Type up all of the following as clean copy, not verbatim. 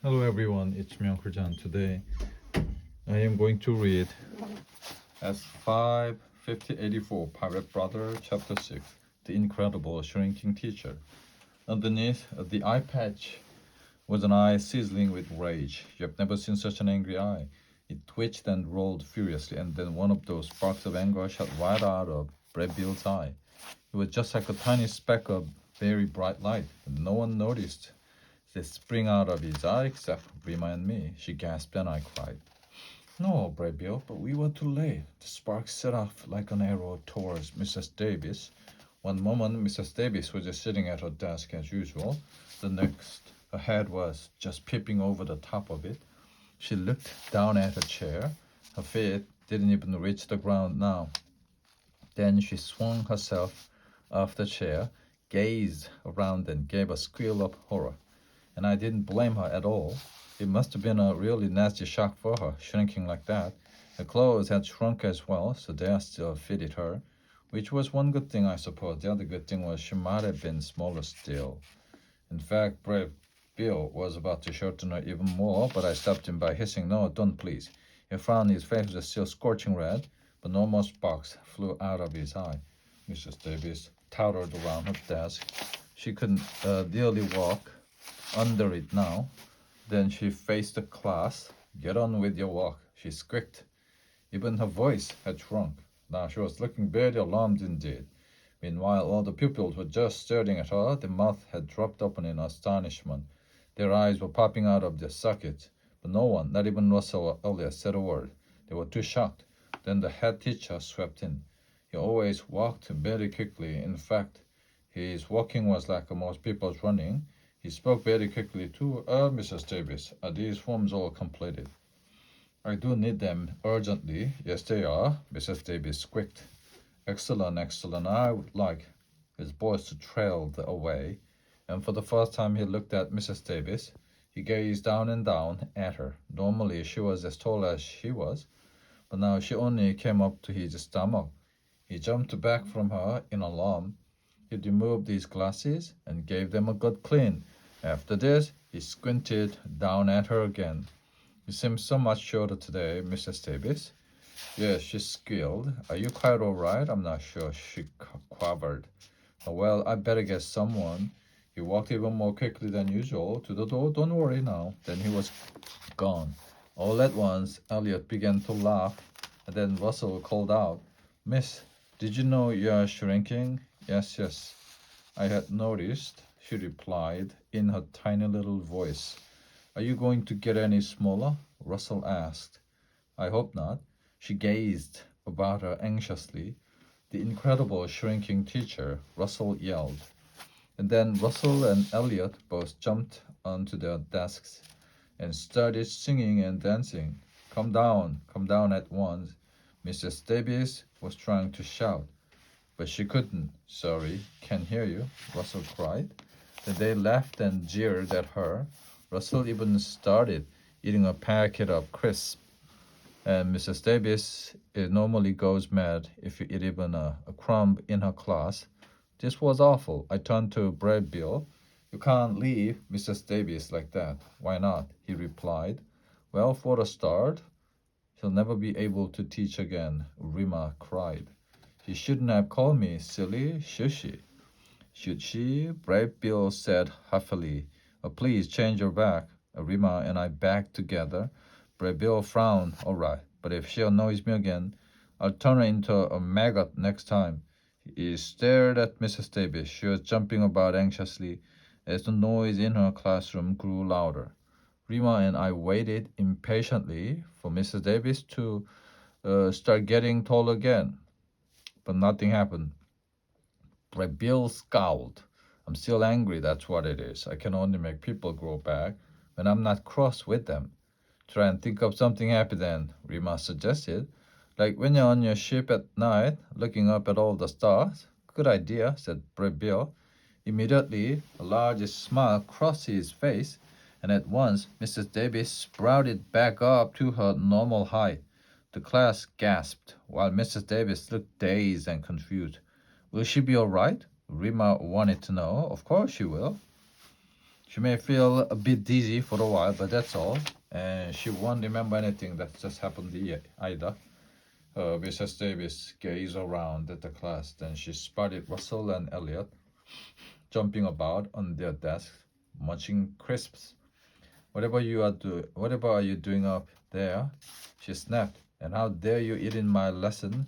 Hello everyone, it's Myung Jan. Today I am going to read S5 5084 Pirate Brother Chapter 6 The Incredible Shrinking Teacher. Underneath the eye patch was an eye sizzling with rage. You have never seen such an angry eye. It twitched and rolled furiously, and then one of those sparks of anger shot right out of Brad Bill's eye. It was just like a tiny speck of very bright light, and no one noticed it spring out of his eye except Rima and me. She gasped and I cried. No, Brabio, but we were too late. The spark set off like an arrow towards Mrs. Davis. One moment, Mrs. Davis was just sitting at her desk as usual. The next, her head was just peeping over the top of it. She looked down at her chair. Her feet didn't even reach the ground now. Then she swung herself off the chair, gazed around, and gave a squeal of horror. And I didn't blame her at all. It must have been a really nasty shock for her, shrinking like that. Her clothes had shrunk as well, so they still fitted her, which was one good thing, I suppose. The other good thing was she might have been smaller still. In fact, brave Bill was about to shorten her even more, but I stopped him by hissing, "No, don't please." He frowned, his face was still scorching red, but no more sparks flew out of his eye. Mrs. Davis tottered around her desk. She could nearly walk under it now. Then she faced the class. "Get on with your work," she squeaked. Even her voice had shrunk. Now she was looking very alarmed indeed. Meanwhile, all the pupils were just staring at her. Their mouths had dropped open in astonishment. Their eyes were popping out of their sockets. But no one, not even Russell or Elliot, said a word. They were too shocked. Then the head teacher swept in. He always walked very quickly. In fact, his walking was like most people's running. He spoke very quickly too. Mrs. Davis, are these forms all completed?" "I do need them urgently." "Yes, they are," Mrs. Davis squeaked. "Excellent, excellent. I would like—" His voice trailed away, and for the first time he looked at Mrs. Davis. He gazed down and down at her. Normally she was as tall as he was, but now she only came up to his stomach. He jumped back from her in alarm. He removed his glasses and gave them a good clean. After this, he squinted down at her again. "You seem so much shorter today, Mrs. Davis." "Yes," she squealed. "Are you quite all right?" "I'm not sure," she quavered. "Well, I better get someone." He walked even more quickly than usual to the door. "Don't worry now." Then he was gone. All at once, Elliot began to laugh, and then Russell called out, "Miss, did you know you are shrinking?" "Yes, yes, I had noticed," she replied in her tiny little voice. "Are you going to get any smaller?" Russell asked. "I hope not." She gazed about her anxiously. "The incredible shrinking teacher," Russell yelled. And then Russell and Elliot both jumped onto their desks and started singing and dancing. Come down at once." Mrs. Davis was trying to shout, but she couldn't. "Sorry, can't hear you," Russell cried. Then they laughed and jeered at her. Russell even started eating a packet of crisps. And Mrs. Davis normally goes mad if you eat even a crumb in her class. This was awful. I turned to Brad Bill. "You can't leave Mrs. Davis like that." "Why not?" he replied. "Well, for a start, she'll never be able to teach again," Rima cried. "She shouldn't have called me silly, should she?" "Should she?" Brave Bill said huffily. Please change your back." Rima and I backed together. Brave Bill frowned. "All right, but if she annoys me again, I'll turn her into a maggot next time." He stared at Mrs. Davis. She was jumping about anxiously as the noise in her classroom grew louder. Rima and I waited impatiently for Mrs. Davis to start getting tall again, but nothing happened. Brad Bill scowled. "I'm still angry, that's what it is. I can only make people grow back when I'm not cross with them." "Try and think of something happy then," Rima suggested. "Like when you're on your ship at night, looking up at all the stars." "Good idea," said Brad Bill. Immediately, a large smile crossed his face, and at once Mrs. Davis sprouted back up to her normal height. The class gasped, while Mrs. Davis looked dazed and confused. "Will she be all right?" Rima wanted to know. "Of course she will." She may feel a bit dizzy for a while, but that's all. And she won't remember anything that just happened either. Mrs. Davis gazed around at the class. Then she spotted Russell and Elliot jumping about on their desks, munching crisps. Whatever are you doing up there? She snapped. And how dare you eat in my lesson?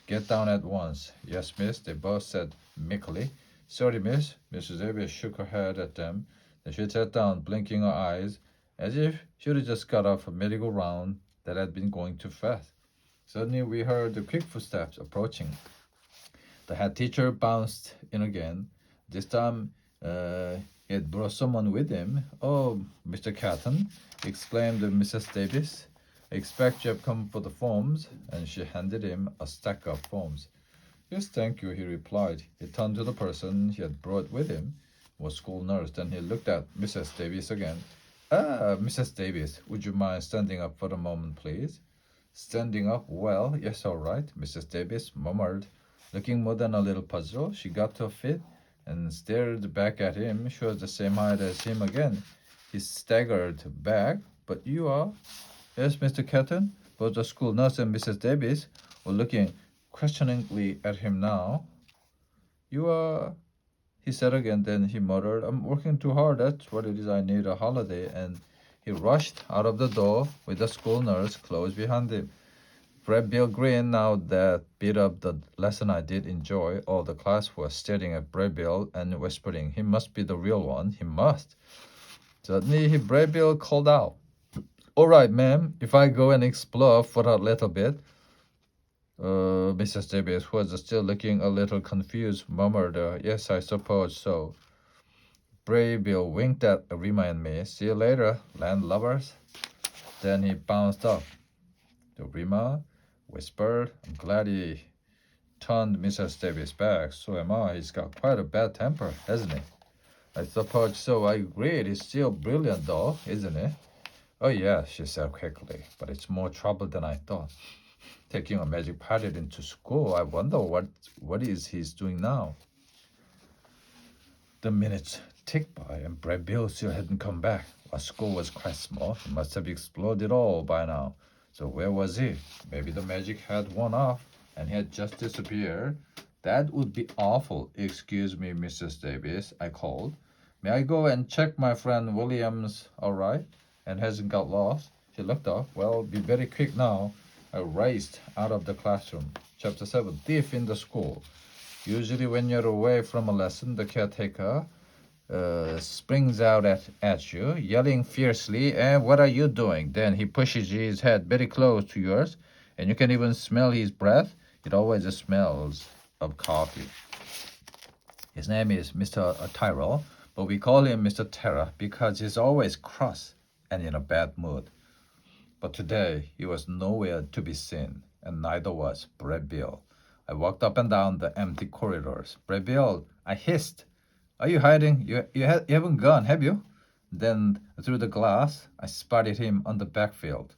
Get down at once. Yes, miss, they both said meekly. Sorry, miss. Mrs. Davis shook her head at them. Then she sat down, blinking her eyes, as if she had just got off a merry-go-round that had been going too fast. Suddenly we heard the quick footsteps approaching. The head teacher bounced in again. This time he had brought someone with him. Oh, Mr. Catton, exclaimed Mrs. Davis. I expect you have come for the forms, and she handed him a stack of forms. Yes, thank you, he replied. He turned to the person he had brought with him, was school nurse. Then he looked at Mrs. Davis again. Mrs. Davis, would you mind standing up for a moment, please? Standing up? Well, yes, all right, Mrs. Davis murmured. Looking more than a little puzzled, she got to her feet and stared back at him. She was the same height as him again. He staggered back. But you are? Yes, Mr. Catton. Both the school nurse and Mrs. Davis were looking questioningly at him now. You are, he said again. Then he muttered, I'm working too hard. That's what it is. I need a holiday. And he rushed out of the door with the school nurse close behind him. Brad Bill grinned. Now that bit of the lesson I did enjoy. All the class was staring at Brad Bill and whispering, he must be the real one. He must. Suddenly, Brad Bill called out, all right, ma'am, if I go and explore for a little bit. Mrs. Davis, who was still looking a little confused, murmured, yes, I suppose so. Braybill winked at Rima and me. See you later, landlubbers. Then he bounced off. To Rima whispered, I'm glad he turned Mrs. Davis back. So am I. He's got quite a bad temper, hasn't he? I suppose so. I agree. He's still brilliant, though, isn't he? Oh, yeah, she said quickly. But it's more trouble than I thought. Taking a magic pilot into school, I wonder what is he's doing now. The minutes ticked by, and Brad Bill still hadn't come back. Our school was quite small. He must have exploded all by now. So where was he? Maybe the magic had worn off, and he had just disappeared. That would be awful. Excuse me, Mrs. Davis, I called. May I go and check my friend William's all right and hasn't got lost? She looked up. Well, be very quick now. I raced out of the classroom. Chapter 7, Thief in the School. Usually when you're away from a lesson, the caretaker springs out at you, yelling fiercely, what are you doing? Then he pushes his head very close to yours, and you can even smell his breath. It always smells of coffee. His name is Mr. Tyrrell, but we call him Mr. Terra because he's always cross and in a bad mood. But today he was nowhere to be seen, and neither was Brad Bill. I walked up and down the empty corridors. Brad Bill, I hissed. Are you hiding? You haven't gone, have you? Then through the glass, I spotted him on the backfield.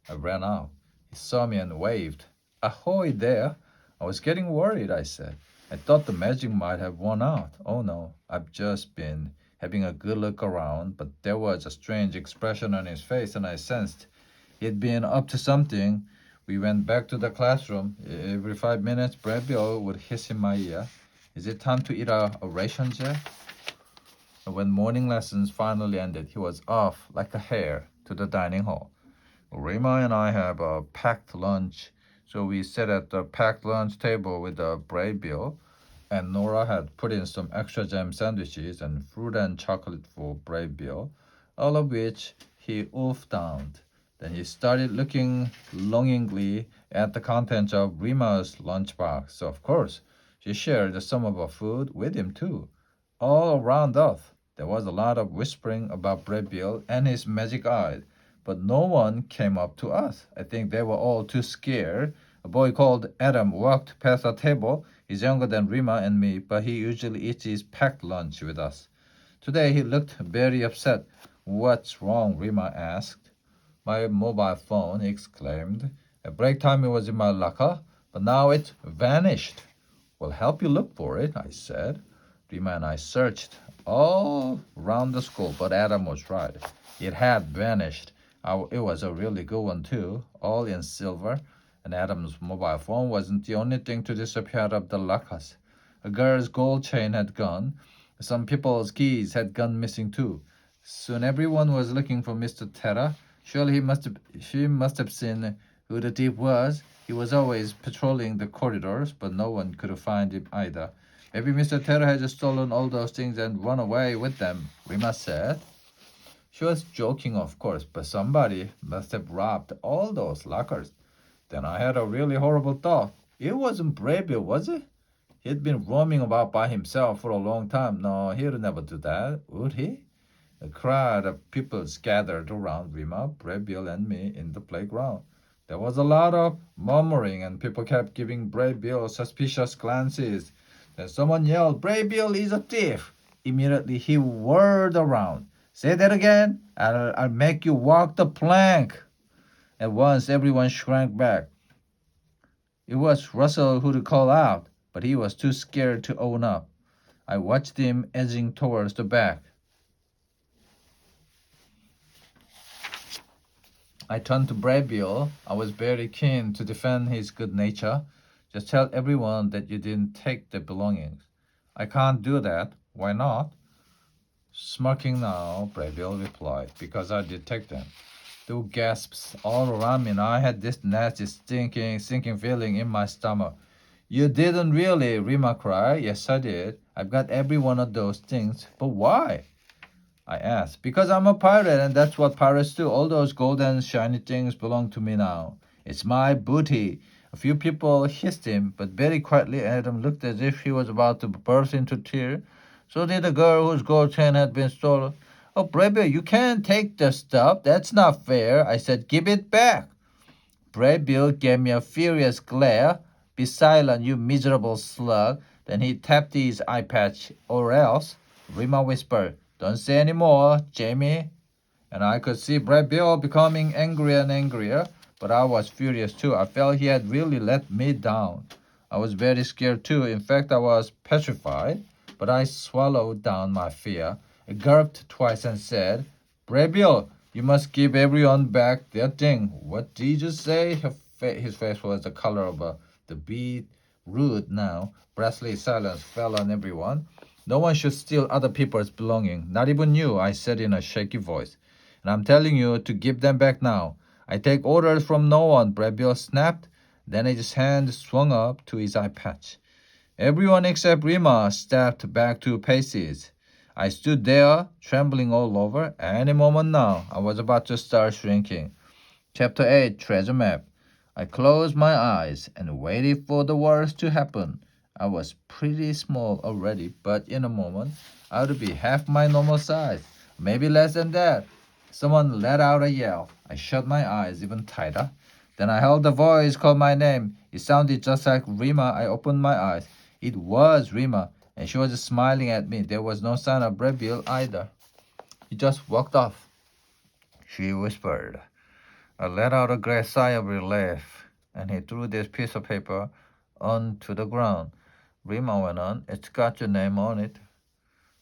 I ran out. He saw me and waved. Ahoy there. I was getting worried, I said. I thought the magic might have worn out. Oh no, I've just been having a good look around, but there was a strange expression on his face, and I sensed he'd been up to something. We went back to the classroom. Every 5 minutes, Brad Bill would hiss in my ear. Is it time to eat our rations yet? And when morning lessons finally ended, he was off like a hare to the dining hall. Rima and I have a packed lunch, so we sat at the packed lunch table with Brad Bill, and Nora had put in some extra jam sandwiches and fruit and chocolate for Brad Bill, all of which he wolfed down. Then he started looking longingly at the contents of Rima's lunchbox. So of course, she shared some of her food with him too. All around us, there was a lot of whispering about Brad Bill and his magic eyes, but no one came up to us. I think they were all too scared. A boy called Adam walked past our table. He's younger than Rima and me, but he usually eats his packed lunch with us. Today he looked very upset. What's wrong? Rima asked. My mobile phone, he exclaimed. At break time it was in my locker, but now it's vanished. We'll help you look for it, I said. Rima and I searched all round the school, but Adam was right. It had vanished. It was a really good one too, all in silver, and Adam's mobile phone wasn't the only thing to disappear out of the lockers. A girl's gold chain had gone. Some people's keys had gone missing too. Soon everyone was looking for Mr. Terra. Surely she must have seen who the thief was. He was always patrolling the corridors, but no one could find him either. Maybe Mr. Terra had just stolen all those things and run away with them, Rima said. She was joking, of course, but somebody must have robbed all those lockers. Then I had a really horrible thought. It wasn't Braybill, was it? He'd been roaming about by himself for a long time. No, he'd never do that, would he? A crowd of people gathered around Rima, Braybill, and me in the playground. There was a lot of murmuring, and people kept giving Braybill suspicious glances. Then someone yelled, "Braybill is a thief!" Immediately he whirled around. "Say that again. I'll make you walk the plank." At once everyone shrank back. It was Russell who'd call out, but he was too scared to own up. I watched him edging towards the back. I turned to Braybill. I was very keen to defend his good nature. "Just tell everyone that you didn't take the belongings." "I can't do that." "Why not?" Smirking now, Braybill replied, "Because I did take them." There were gasps all around me, and I had this nasty, sinking feeling in my stomach. "You didn't really," Rima cried. "Yes, I did. I've got every one of those things." "But why?" I asked. "Because I'm a pirate, and that's what pirates do. All those golden, shiny things belong to me now. It's my booty." A few people hissed him, but very quietly Adam looked as if he was about to burst into tears. So did the girl whose gold chain had been stolen. "Oh, Braybill, you can't take the stuff. That's not fair." I said, "Give it back." Braybill gave me a furious glare. "Be silent, you miserable slug." Then he tapped his eye patch. "Or else," Rima whispered, "don't say any more, Jamie." And I could see Braybill becoming angrier and angrier, but I was furious too. I felt he had really let me down. I was very scared too. In fact, I was petrified, but I swallowed down my fear. I gulped twice and said, "Braybill, you must give everyone back their thing." "What did you say?" His face was the color of the beetroot now. Breathless silence fell on everyone. "No one should steal other people's belongings, not even you," I said in a shaky voice. "And I'm telling you to give them back now." "I take orders from no one," Braybill snapped. Then his hand swung up to his eye patch. Everyone except Rima stepped back 2 paces. I stood there, trembling all over. Any moment now, I was about to start shrinking. Chapter 8, Treasure Map. I closed my eyes and waited for the worst to happen. I was pretty small already, but in a moment, I would be half my normal size, maybe less than that. Someone let out a yell. I shut my eyes even tighter. Then I heard a voice call my name. It sounded just like Rima. I opened my eyes. It was Rima, and she was smiling at me. There was no sign of Braybill either. He just walked off, she whispered. I let out a great sigh of relief, and he threw this piece of paper onto the ground. Rima went on, "It's got your name on it."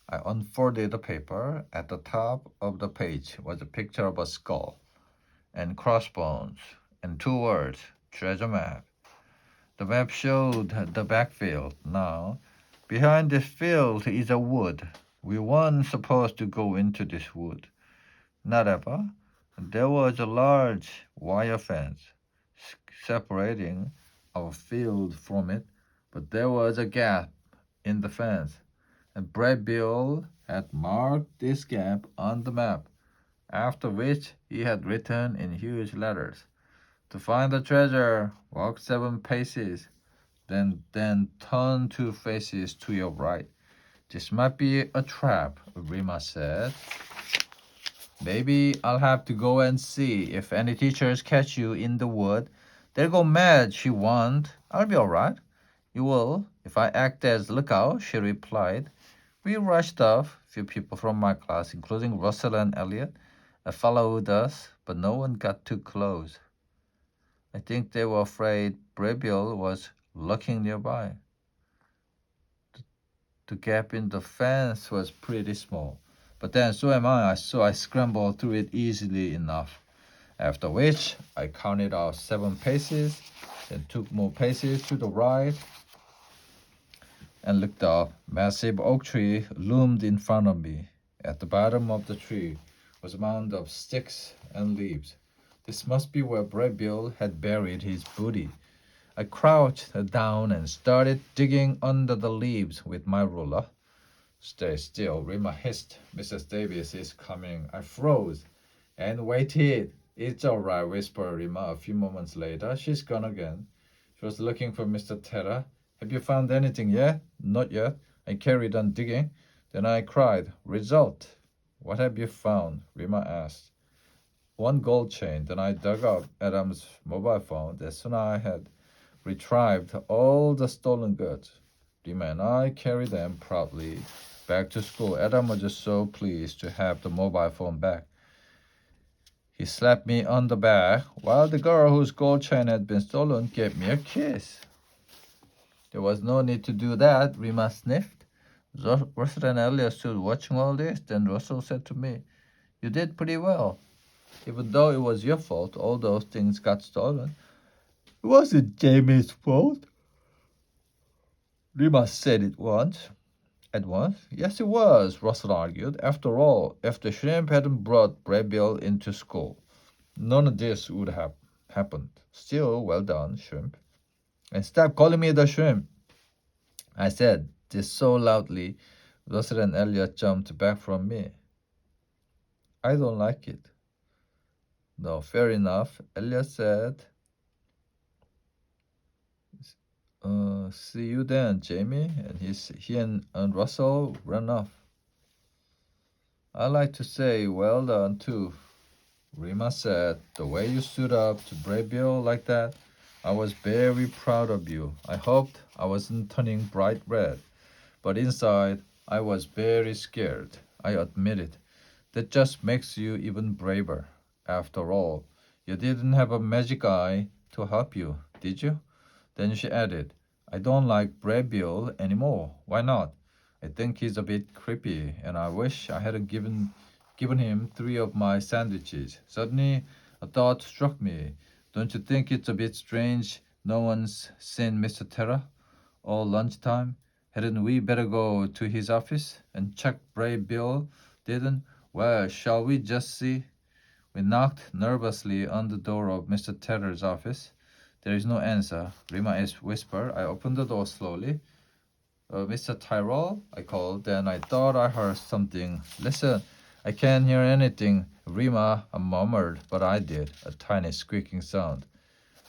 I unfolded the paper. At the top of the page was a picture of a skull and crossbones and 2 words, "Treasure Map." The map showed the backfield. Now, behind this field is a wood. We weren't supposed to go into this wood. Not ever. There was a large wire fence separating our field from it, but there was a gap in the fence, and Braybill had marked this gap on the map, after which he had written in huge letters, "To find the treasure, walk 7 paces, then turn 2 faces to your right." "This might be a trap," Rima said. "Maybe I'll have to go and see. If any teachers catch you in the wood, they'll go mad." "She won't. I'll be all right." "You will, if I act as lookout," she replied. We rushed off. Few people from my class, including Russell and Elliot, followed us, but no one got too close. I think they were afraid Braybill was lurking nearby. The gap in the fence was pretty small, but then so am I, so I scrambled through it easily enough. After which, I counted out 7 paces, then took more paces to the right, and looked up. Massive oak tree loomed in front of me. At the bottom of the tree was a mound of sticks and leaves. This must be where Brad Bill had buried his booty. I crouched down and started digging under the leaves with my ruler. Stay still, Rima hissed. Mrs. Davis is coming. I froze and waited. It's all right, whispered Rima a few moments later. She's gone again. She was looking for Mr. Terra. Have you found anything yet? Not yet. I carried on digging. Then I cried, Result! What have you found? Rima asked. 1 gold chain. Then I dug up Adam's mobile phone. As soon as I had retrieved all the stolen goods, Rima and I carried them proudly back to school. Adam was just so pleased to have the mobile phone back. He slapped me on the back, while the girl whose gold chain had been stolen gave me a kiss. There was no need to do that, Rima sniffed. Russell and Elliot stood watching all this. Then Russell said to me, You did pretty well. Even though it was your fault, all those things got stolen. It wasn't Jamie's fault. Rima said it at once. Yes, it was, Russell argued. After all, if the shrimp hadn't brought Brad Bill into school, none of this would have happened. Still, well done, shrimp. And stop calling me the shrimp. I said this so loudly, Russell and Elliot jumped back from me. I don't like it. No, fair enough, Elliot said. See you then, Jamie. And he and Russell ran off. I like to say well done too, Rima said. The way you stood up to Brad Bill like that, I was very proud of you. I hoped I wasn't turning bright red, but inside I was very scared. I admit it. That just makes you even braver. After all, you didn't have a magic eye to help you, did you? Then she added, I don't like Brad Bill anymore. Why not? I think he's a bit creepy, and I wish I hadn't given him 3 of my sandwiches. Suddenly, a thought struck me. Don't you think it's a bit strange no one's seen Mr. Terra all lunchtime? Hadn't we better go to his office and check Brad Bill didn't? Well, shall we just see? We knocked nervously on the door of Mr. Terra's office. There is no answer, Rima whispered. I opened the door slowly. Mr. Tyrrell, I called. Then I thought I heard something. Listen, I can't hear anything, Rima murmured, but I did, a tiny squeaking sound.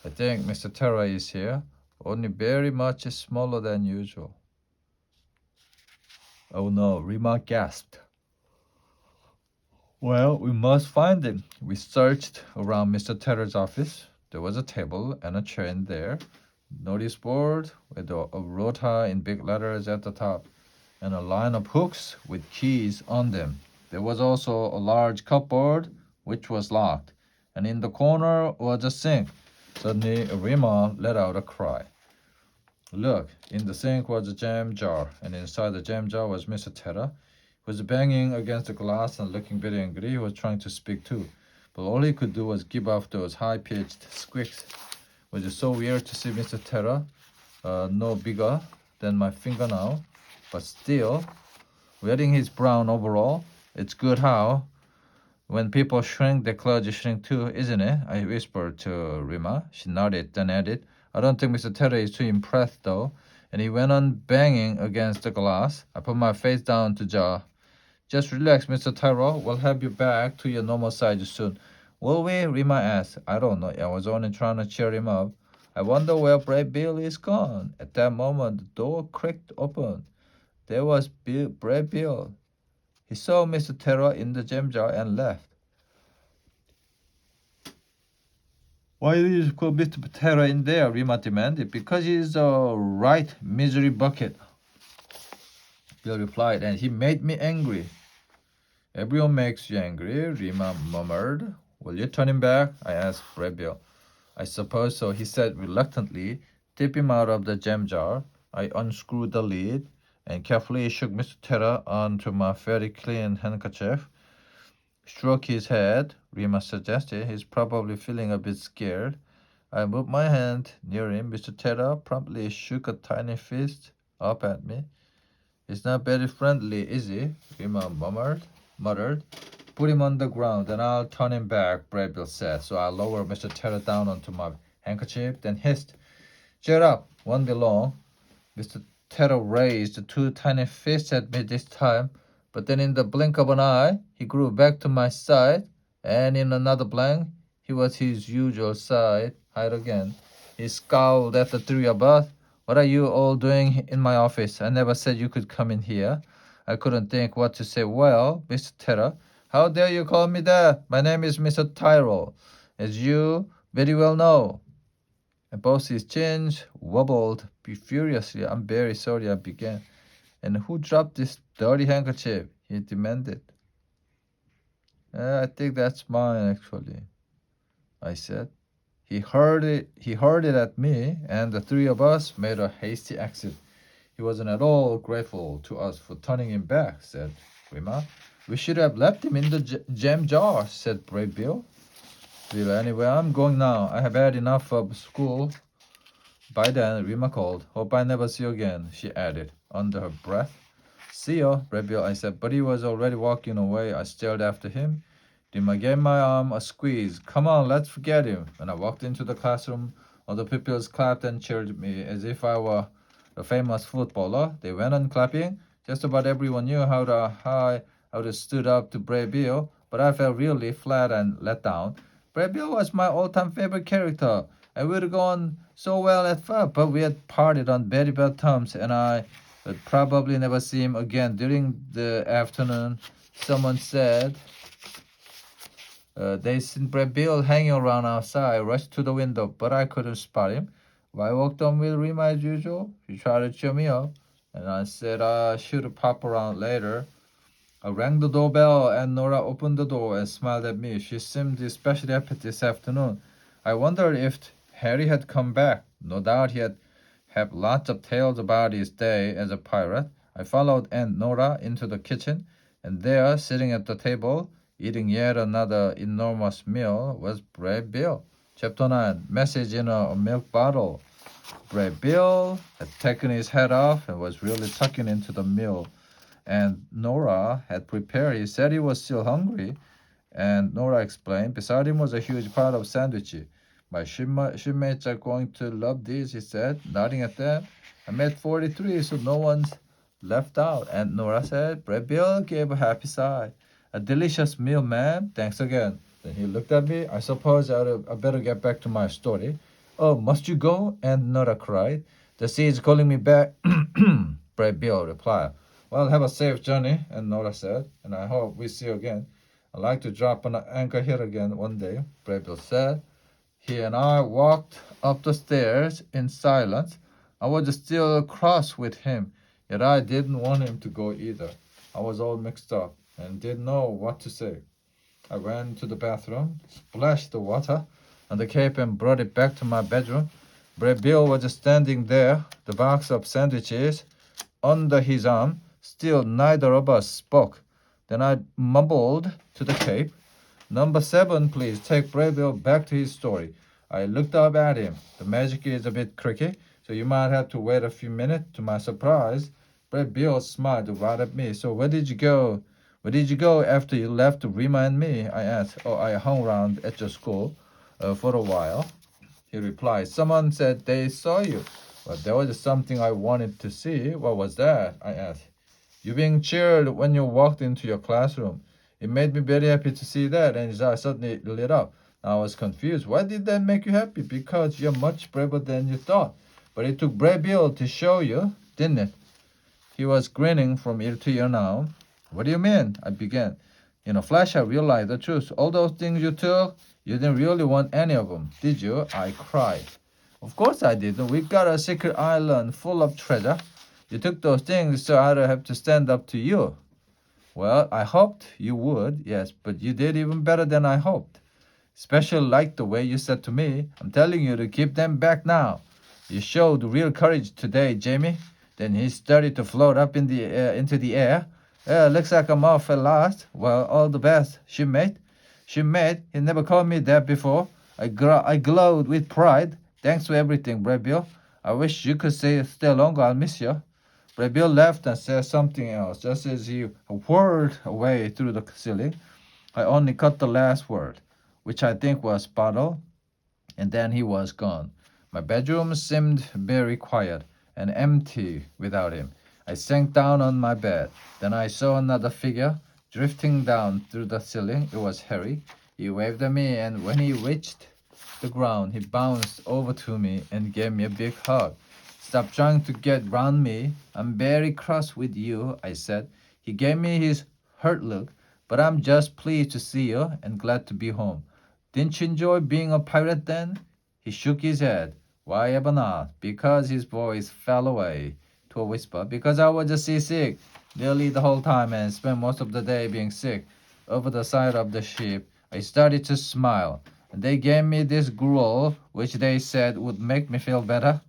I think Mr. Terra is here, only very much smaller than usual. Oh no, Rima gasped. Well, we must find him. We searched around Mr. Terra's office. There was a table and a chair in there, notice board with a rota in big letters at the top, and a line of hooks with keys on them. There was also a large cupboard which was locked, and in the corner was a sink. Suddenly, Rima let out a cry. Look, in the sink was a jam jar, and inside the jam jar was Mr. Terra. He was banging against the glass and looking very angry. He was trying to speak too, but all he could do was give off those high-pitched squeaks. Was it so weird to see Mr. Terra, no bigger than my finger now, but still wearing his brown overall? It's good how, when people shrink, their clothes shrink too, isn't it? I whispered to Rima. She nodded, then added, I don't think Mr. Terra is too impressed though. And he went on banging against the glass. I put my face down to jar. Just relax, Mr. Tyrrell. We'll have you back to your normal size soon. Will we? Rima asked. I don't know. I was only trying to cheer him up. I wonder where Brad Bill is gone. At that moment, the door creaked open. There was Brad Bill. He saw Mr. Terra in the jam jar and left. Why did you put Mr. Terra in there? Rima demanded. Because he's a right misery bucket, Bill replied, and he made me angry. Everyone makes you angry, Rima murmured. Will you turn him back? I asked Brad Bill. I suppose so, he said reluctantly. Tip him out of the jam jar. I unscrewed the lid and carefully shook Mr. Terra onto my very clean handkerchief. Stroked his head. Rima suggested he's probably feeling a bit scared. I moved my hand near him. Mr. Terra promptly shook a tiny fist up at me. He's not very friendly, is he? Rima muttered. Put him on the ground, and I'll turn him back, Bradville said. So I lowered Mr. Terra down onto my handkerchief, then hissed, "Shut up, won't be long." Mr. Terra raised two tiny fists at me this time, but then in the blink of an eye, he grew back to my side, and in another blink, he was his usual height again. He scowled at the three of us. "What are you all doing in my office? I never said you could come in here." I couldn't think what to say. "Well, Mr. Terra, how dare you call me that? My name is Mr. Tyrrell, as you very well know." And both his chins wobbled furiously. "I'm very sorry," I began. "And who dropped this dirty handkerchief?" he demanded. "I think that's mine, actually," I said. He hurled it at me, and the three of us made a hasty exit. "He wasn't at all grateful to us for turning him back," said Rima. "We should have left him in the jam jar," said Brave Bill. "Well, anyway, I'm going now. I have had enough of school." By then, Rima called. "Hope I never see you again," she added under her breath. "See you, Brave Bill," I said, but he was already walking away. I stared after him. Rima gave my arm a squeeze. "Come on, let's forget him." When I walked into the classroom, all the pupils clapped and cheered me as if I were a famous footballer. They went on clapping. Just about everyone knew how to stood up to Brave Bill, but I felt really flat and let down. Brave Bill was my all-time favorite character. I would have gone so well at first, but we had parted on very bad terms, and I would probably never see him again. During the afternoon, someone said they seen Brad Bill hanging around outside. I rushed to the window, but I couldn't spot him. I walked on with Rima as usual. She tried to cheer me up, and I said I should pop around later. I rang the doorbell, and Nora opened the door and smiled at me. She seemed especially happy this afternoon. I wondered if Harry had come back. No doubt he had lots of tales about his day as a pirate. I followed Aunt Nora into the kitchen, and there, sitting at the table, eating yet another enormous meal, was Brave Bill. Chapter 9, Message in a Milk Bottle. Brave Bill had taken his hat off and was really tucking into the meal, and Nora had prepared. He said he was still hungry, and Nora explained. Beside him was a huge pile of sandwiches. "My shipmates are going to love these," he said, nodding at them. "I made 43, so no one's left out," and Nora said. Brave Bill gave a happy sigh. "A delicious meal, ma'am. Thanks again." Then he looked at me. "I suppose I better get back to my story." "Oh, must you go?" and Nora cried. "The sea is calling me back," Brave Bill replied. "Well, have a safe journey," and Nora said, "and I hope we see you again." "I'd like to drop an anchor here again one day," Brave Bill said. He and I walked up the stairs in silence. I was still cross with him, yet I didn't want him to go either. I was all mixed up and didn't know what to say. I ran to the bathroom, splashed the water on the cape, and brought it back to my bedroom. Brave Bill was standing there, the box of sandwiches under his arm. Still, neither of us spoke. Then I mumbled to the cape, "Number 7, please take Brave Bill back to his story." I looked up at him. "The magic is a bit tricky, so you might have to wait a few minutes." To my surprise, Brave Bill smiled right at me. "So where did you go? Where did you go after you left Rima and me?" I asked. "Oh, I hung around at your school for a while," he replied. "Someone said they saw you." "Well, there was something I wanted to see." "What was that?" I asked. "You being cheered when you walked into your classroom. It made me very happy to see that," and his eyes suddenly lit up. I was confused. "Why did that make you happy?" "Because you're much braver than you thought. But it took Brave Bill to show you, didn't it?" He was grinning from ear to ear now. "What do you mean?" I began. In a flash, I realized the truth. "All those things you took, you didn't really want any of them, did you?" I cried. "Of course I didn't. We've got a secret island full of treasure. You took those things so I'd have to stand up to you." "Well, I hoped you would, yes, but you did even better than I hoped. Especially like the way you said to me, 'I'm telling you to keep them back now.' You showed real courage today, Jamie. Then he started to float up into the air. Looks like I'm off at last. Well, all the best, shipmate. Shipmate, he never called me that before. I glowed with pride. Thanks for everything, Brad Bill. I wish you could stay longer. I'll miss you. Brad Bill left and said something else. Just as he whirled away through the ceiling, I only caught the last word, which I think was bottle, and then he was gone. My bedroom seemed very quiet and empty without him. I sank down on my bed. Then I saw another figure drifting down through the ceiling. It was Harry. He waved at me, and when he reached the ground, he bounced over to me and gave me a big hug. Stop trying to get round me. I'm very cross with you, I said. He gave me his hurt look, but I'm just pleased to see you and glad to be home. Didn't you enjoy being a pirate then? He shook his head. Why ever not? Because his voice fell away to a whisper. Because I was just seasick nearly the whole time and spent most of the day being sick over the side of the ship. I started to smile. They gave me this gruel, which they said would make me feel better.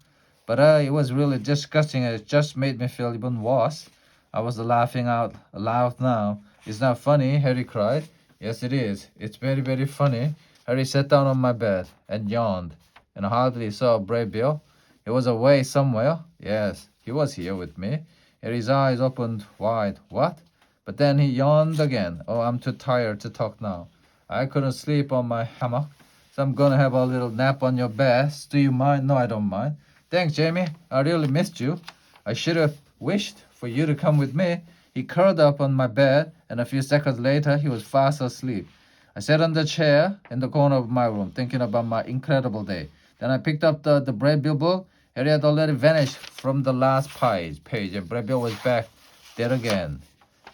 But it was really disgusting and it just made me feel even worse. I was laughing out loud now. It's not funny, Harry cried. Yes, it is. It's very, very funny. Harry sat down on my bed and yawned, and I hardly saw Brave Bill. He was away somewhere. Yes, he was here with me. Harry's eyes opened wide. What? But then he yawned again. Oh, I'm too tired to talk now. I couldn't sleep on my hammock, so I'm gonna have a little nap on your bed. Do you mind? No, I don't mind. Thanks, Jamie. I really missed you. I should have wished for you to come with me. He curled up on my bed, and a few seconds later, he was fast asleep. I sat on the chair in the corner of my room, thinking about my incredible day. Then I picked up the Brad Bill book. Harry had already vanished from the last page, and Brad Bill was back there again.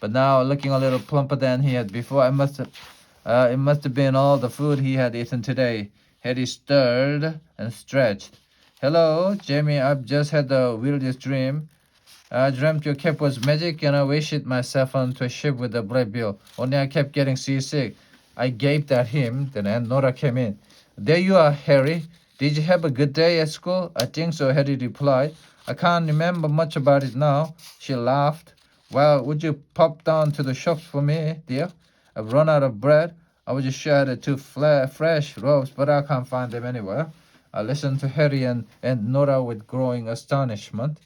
But now, looking a little plumper than he had before, it must have been all the food he had eaten today. Harry stirred and stretched. Hello, Jamie. I've just had the weirdest dream. I dreamt your cap was magic and I wished myself onto a ship with a Brad Bill. Only I kept getting seasick. I gaped at him. Then Aunt Nora came in. There you are, Harry. Did you have a good day at school? I think so, Harry replied. I can't remember much about it now. She laughed. Well, would you pop down to the shops for me, dear? I've run out of bread. I was just sure I had two fresh loaves, but I can't find them anywhere. I listened to Harry and Nora with growing astonishment.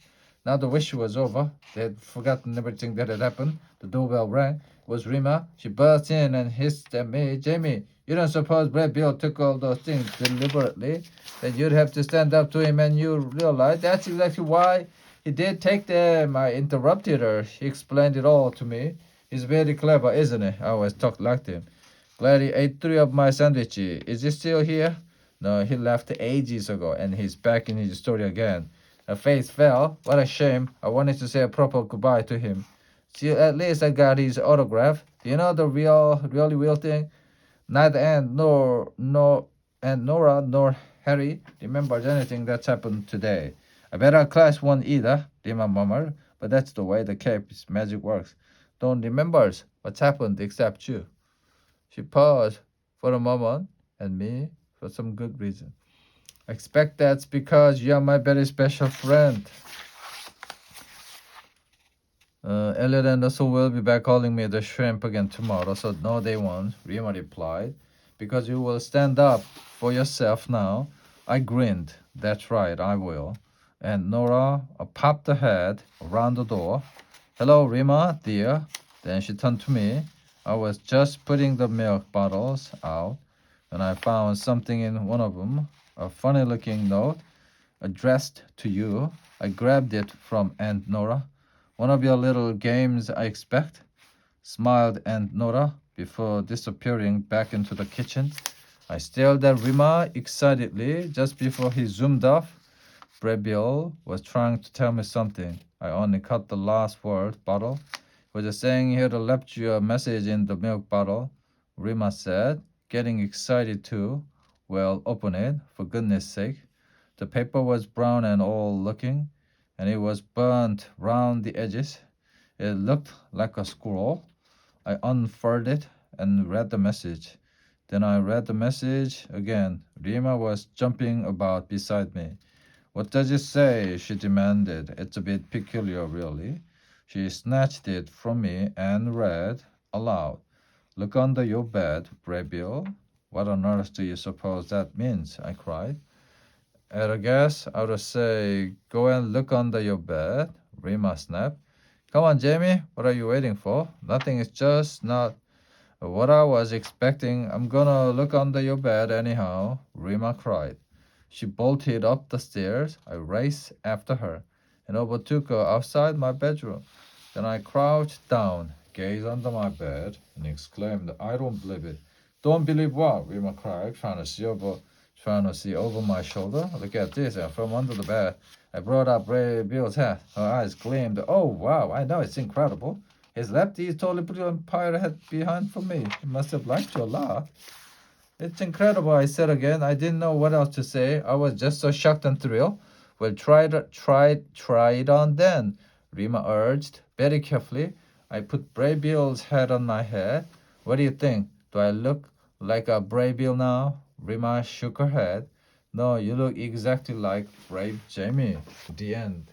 Now the wish was over. They had forgotten everything that had happened. The doorbell rang. It was Rima. She burst in and hissed at me. Jamie, you don't suppose Brad Bill took all those things deliberately? Then you'd have to stand up to him and you realize that's exactly why he did take them. I interrupted her. She explained it all to me. He's very clever, isn't he? I always talked like him. Glad he ate 3 of my sandwiches. Is he still here? No, he left ages ago and he's back in his story again. Her face fell. What a shame. I wanted to say a proper goodbye to him. See, at least I got his autograph. Do you know the really real thing? Neither Nora nor Harry remembers anything that's happened today. I bet our class won't either, Rima murmured. But that's the way the cape's magic works. Don't remembers what's happened except you. She paused for a moment and me for some good reason. I expect that's because you're my very special friend. Elliot and Russell will be back calling me the shrimp again tomorrow, so no, they won't, Rima replied. Because you will stand up for yourself now. I grinned. That's right, I will. And Nora popped her head around the door. Hello, Rima, dear. Then she turned to me. I was just putting the milk bottles out when I found something in one of them, a funny-looking note addressed to you. I grabbed it from Aunt Nora. One of your little games, I expect, smiled Aunt Nora before disappearing back into the kitchen. I stared at Rima excitedly just before he zoomed off. Brad Bill was trying to tell me something. I only caught the last word, bottle. He was just saying he had left you a message in the milk bottle, Rima said, getting excited too. Well, open it, for goodness sake. The paper was brown and old looking, and it was burnt round the edges. It looked like a scroll. I unfurled it and read the message. Then I read the message again. Rima was jumping about beside me. What does it say? She demanded. It's a bit peculiar, really. She snatched it from me and read aloud. Look under your bed, Braybill. What on earth do you suppose that means? I cried. At a guess, I would say, go and look under your bed, Rima snapped. Come on, Jamie, what are you waiting for? Nothing is just not what I was expecting. I'm gonna look under your bed anyhow, Rima cried. She bolted up the stairs. I raced after her and overtook her outside my bedroom. Then I crouched down, gazed under my bed, and exclaimed, I don't believe it. Don't believe what? Rima cried, trying to see over my shoulder. Look at this. And from under the bed, I brought up Ray Bill's head. Her eyes gleamed. Oh, wow, I know, it's incredible. His lefty is totally put on pirate head behind for me. He must have liked you a lot. It's incredible, I said again. I didn't know what else to say. I was just so shocked and thrilled. Well, try it on then, Rima urged, very carefully. I put Braybill's head on my head. What do you think? Do I look like a Braybill now? Rima shook her head. No, you look exactly like Brave Jamie. The end.